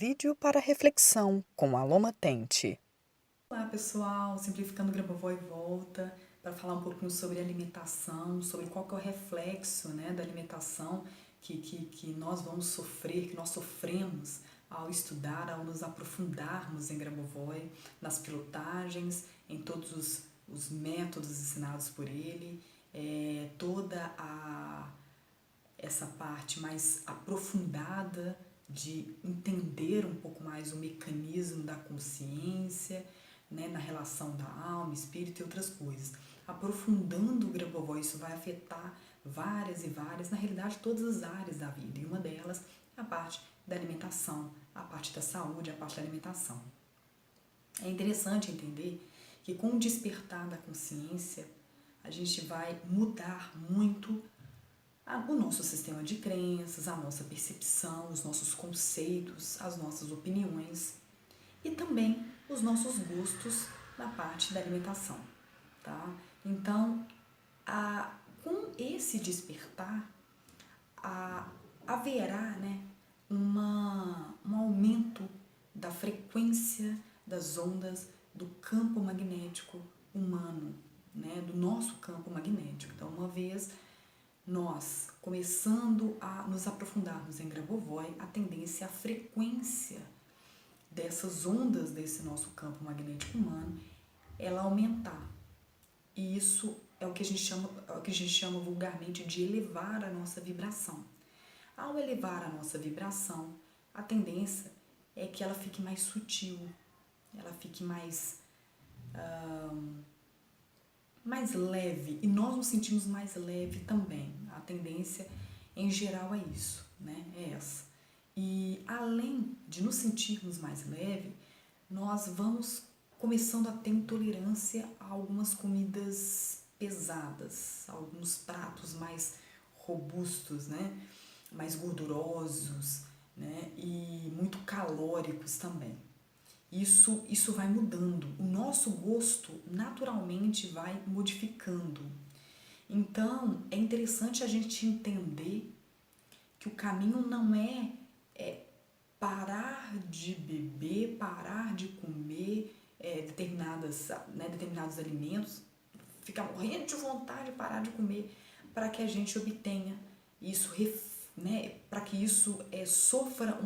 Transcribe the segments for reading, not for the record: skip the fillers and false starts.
Vídeo para reflexão com Aloma Tente. Olá pessoal, Simplificando Grabovoi volta para falar um pouquinho sobre alimentação, sobre qual que é o reflexo, né, da alimentação que nós vamos sofrer, que nós sofremos ao estudar, ao nos aprofundarmos em Grabovoi, nas pilotagens, em todos os métodos ensinados por ele, essa parte mais aprofundada de entender um pouco mais o mecanismo da consciência, né, na relação da alma, espírito e outras coisas. Aprofundando o Grabovoi, isso vai afetar várias e várias, na realidade todas as áreas da vida, e uma delas é a parte da alimentação, a parte da saúde, a parte da alimentação. É interessante entender que com o despertar da consciência, a gente vai mudar muito o nosso sistema de crenças, a nossa percepção, os nossos conceitos, as nossas opiniões e também os nossos gostos na parte da alimentação, tá? Então, com esse despertar, haverá, né, um aumento da frequência das ondas do campo magnético humano, né, do nosso campo magnético. Então, uma vez nós começando a nos aprofundarmos em Grabovoi, a tendência, a frequência dessas ondas desse nosso campo magnético humano, ela aumentar. E isso é o que a gente chama vulgarmente de elevar a nossa vibração. Ao elevar a nossa vibração, a tendência é que ela fique mais sutil, ela fique mais leve, e nós nos sentimos mais leve também. A tendência em geral é isso, né? É essa. E além de nos sentirmos mais leve, nós vamos começando a ter intolerância a algumas comidas pesadas, a alguns pratos mais robustos, né? Mais gordurosos, né? E muito calóricos também. Isso vai mudando, o nosso gosto naturalmente vai modificando. Então, é interessante a gente entender que o caminho não é parar de beber, parar de comer determinados alimentos, ficar morrendo de vontade de parar de comer para que a gente obtenha isso, né, para que isso sofra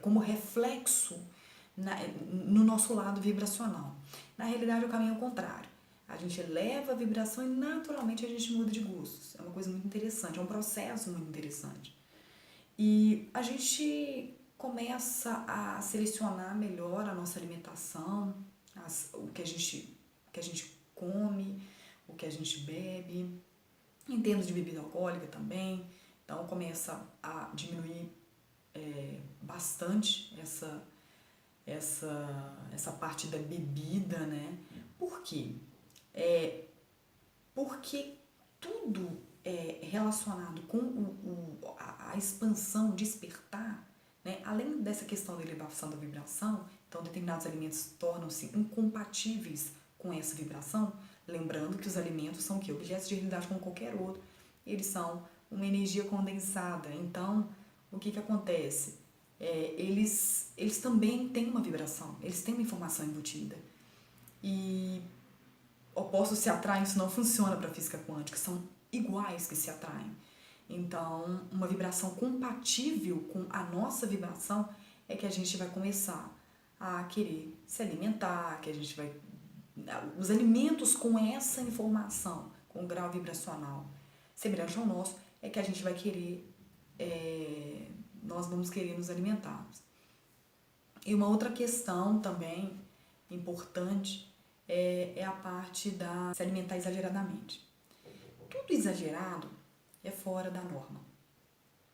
como reflexo no nosso lado vibracional. Na realidade, o caminho é o contrário. A gente eleva a vibração e naturalmente a gente muda de gostos. É uma coisa muito interessante, é um processo muito interessante. E a gente começa a selecionar melhor a nossa alimentação, o que a gente come, o que a gente bebe, em termos de bebida alcoólica também. Então começa a diminuir bastante essa parte da bebida, né? Por quê? Porque tudo relacionado com a expansão, o despertar, né? Além dessa questão da elevação da vibração, então determinados alimentos tornam-se incompatíveis com essa vibração, lembrando que os alimentos são o quê? Objetos de realidade como qualquer outro, eles são uma energia condensada. Então, o que acontece? Eles também têm uma vibração, eles têm uma informação embutida. E opostos se atraem, isso não funciona para a física quântica, são iguais que se atraem. Então, uma vibração compatível com a nossa vibração é que a gente vai começar a querer se alimentar, que a gente vai... Os alimentos com essa informação, com o grau vibracional semelhante ao nosso, é que a gente vai querer... nós vamos querer nos alimentar. E uma outra questão também importante é a parte da se alimentar exageradamente. Tudo exagerado é fora da norma.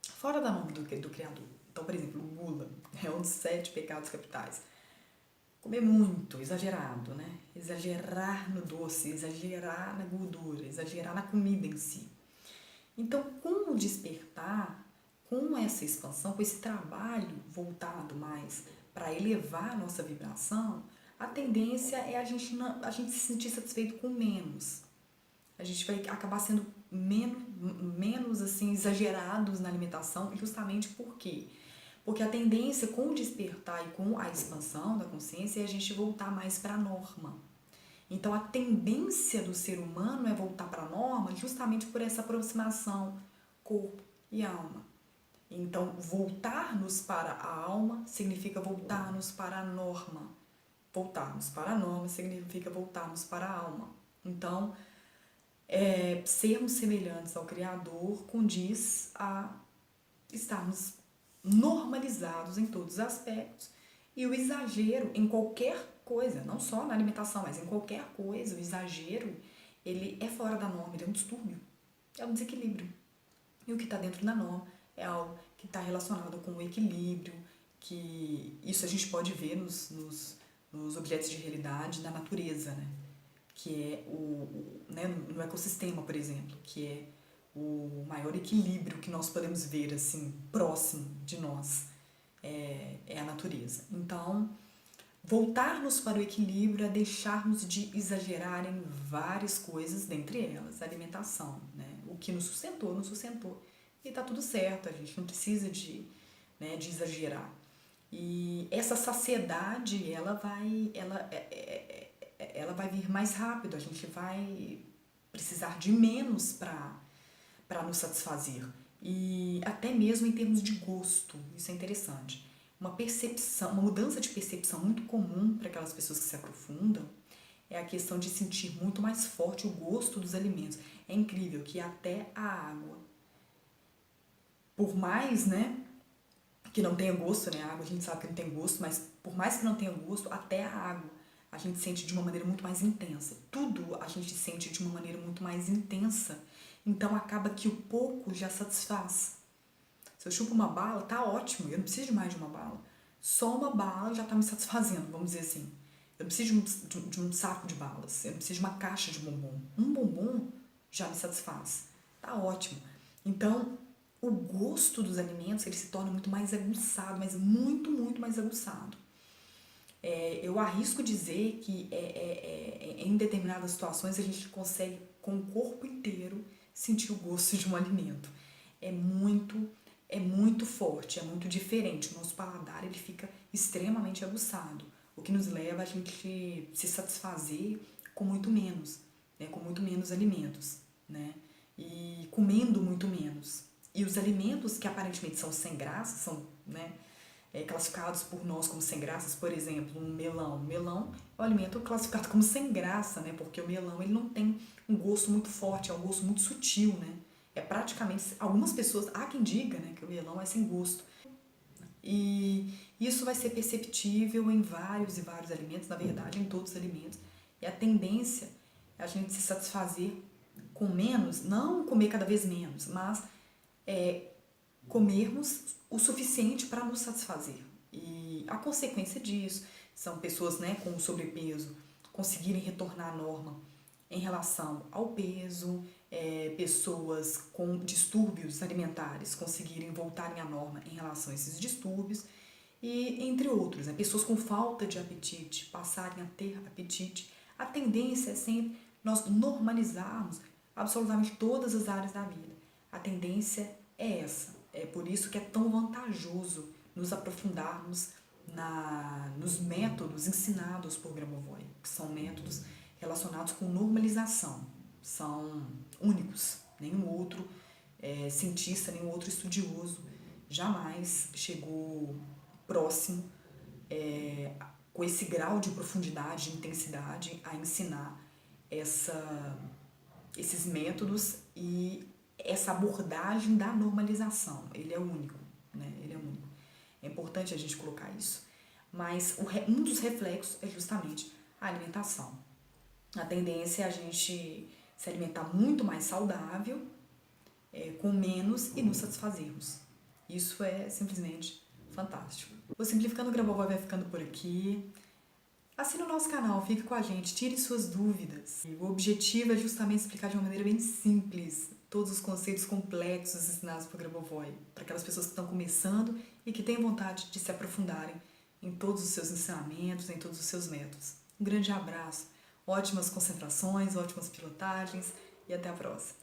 Fora da norma do Criador. Então, por exemplo, gula é um dos 7 pecados capitais. Comer muito, exagerado, né? Exagerar no doce, exagerar na gordura, exagerar na comida em si. Então, com o despertar, com essa expansão, com esse trabalho voltado mais para elevar a nossa vibração, a tendência é a gente se sentir satisfeito com menos. A gente vai acabar sendo menos assim, exagerados na alimentação, justamente por quê? Porque a tendência com o despertar e com a expansão da consciência é a gente voltar mais para a norma. Então, a tendência do ser humano é voltar para a norma justamente por essa aproximação corpo e alma. Então, voltar-nos para a alma significa voltar-nos para a norma. Voltarmos para a norma significa voltarmos para a alma. Então, sermos semelhantes ao Criador condiz a estarmos normalizados em todos os aspectos. E o exagero em qualquer coisa, não só na alimentação, mas em qualquer coisa, o exagero, ele é fora da norma, ele é um distúrbio, é um desequilíbrio. E o que está dentro da norma é algo que está relacionado com o equilíbrio, que isso a gente pode ver nos objetos de realidade da natureza, né? Que é né, no ecossistema, por exemplo, que é o maior equilíbrio que nós podemos ver assim próximo de nós, é a natureza. Então, voltar-nos para o equilíbrio é deixarmos de exagerar em várias coisas, dentre elas a alimentação, né? O que nos sustentou e tá tudo certo, a gente não precisa de exagerar. E essa saciedade, ela vai vir mais rápido, a gente vai precisar de menos para nos satisfazer. E até mesmo em termos de gosto, isso é interessante. Uma mudança de percepção muito comum para aquelas pessoas que se aprofundam é a questão de sentir muito mais forte o gosto dos alimentos. É incrível que até a água, por mais, né, que não tenha gosto, né, a água a gente sabe que não tem gosto, mas por mais que não tenha gosto, até a água a gente sente de uma maneira muito mais intensa. Tudo a gente sente de uma maneira muito mais intensa. Então acaba que o pouco já satisfaz. Se eu chupo uma bala, tá ótimo, eu não preciso de mais de uma bala. Só uma bala já tá me satisfazendo, vamos dizer assim. Eu não preciso de um saco de balas, eu não preciso de uma caixa de bombom. Um bombom já me satisfaz. Tá ótimo. Então, o gosto dos alimentos ele se torna muito mais aguçado, mas muito, muito mais aguçado. Eu arrisco dizer que em determinadas situações a gente consegue, com o corpo inteiro, sentir o gosto de um alimento. É muito forte, é muito diferente. O nosso paladar ele fica extremamente aguçado, o que nos leva a gente se satisfazer com muito menos, né? Com muito menos alimentos, né? E comendo muito menos. E os alimentos que aparentemente são sem graça, são, né, classificados por nós como sem graças, por exemplo, um melão. O melão é um alimento classificado como sem graça, né? Porque o melão ele não tem um gosto muito forte, é um gosto muito sutil, né? É praticamente, algumas pessoas, há quem diga, né, que o melão é sem gosto. E isso vai ser perceptível em vários e vários alimentos, na verdade, em todos os alimentos. E a tendência é a gente se satisfazer com menos, não comer cada vez menos, mas comermos o suficiente para nos satisfazer. E a consequência disso são pessoas, né, com sobrepeso conseguirem retornar à norma em relação ao peso, pessoas com distúrbios alimentares conseguirem voltarem à norma em relação a esses distúrbios, e entre outros, né, pessoas com falta de apetite passarem a ter apetite. A tendência é sempre nós normalizarmos absolutamente todas as áreas da vida. A tendência é essa. É por isso que é tão vantajoso nos aprofundarmos nos métodos ensinados por Grabovoi, que são métodos relacionados com normalização. São únicos. Nenhum outro cientista, nenhum outro estudioso jamais chegou próximo com esse grau de profundidade, de intensidade, a ensinar esses métodos e essa abordagem da normalização. Ele é único, né? Ele é único. É importante a gente colocar isso. Mas um dos reflexos é justamente a alimentação. A tendência é a gente se alimentar muito mais saudável, com menos e nos satisfazermos. Isso é simplesmente fantástico. O Simplificando Grabovoi vai ficando por aqui. Assine o nosso canal, fique com a gente, tire suas dúvidas. O objetivo é justamente explicar de uma maneira bem simples todos os conceitos complexos ensinados por Grabovoi, para aquelas pessoas que estão começando e que têm vontade de se aprofundarem em todos os seus ensinamentos, em todos os seus métodos. Um grande abraço, ótimas concentrações, ótimas pilotagens e até a próxima.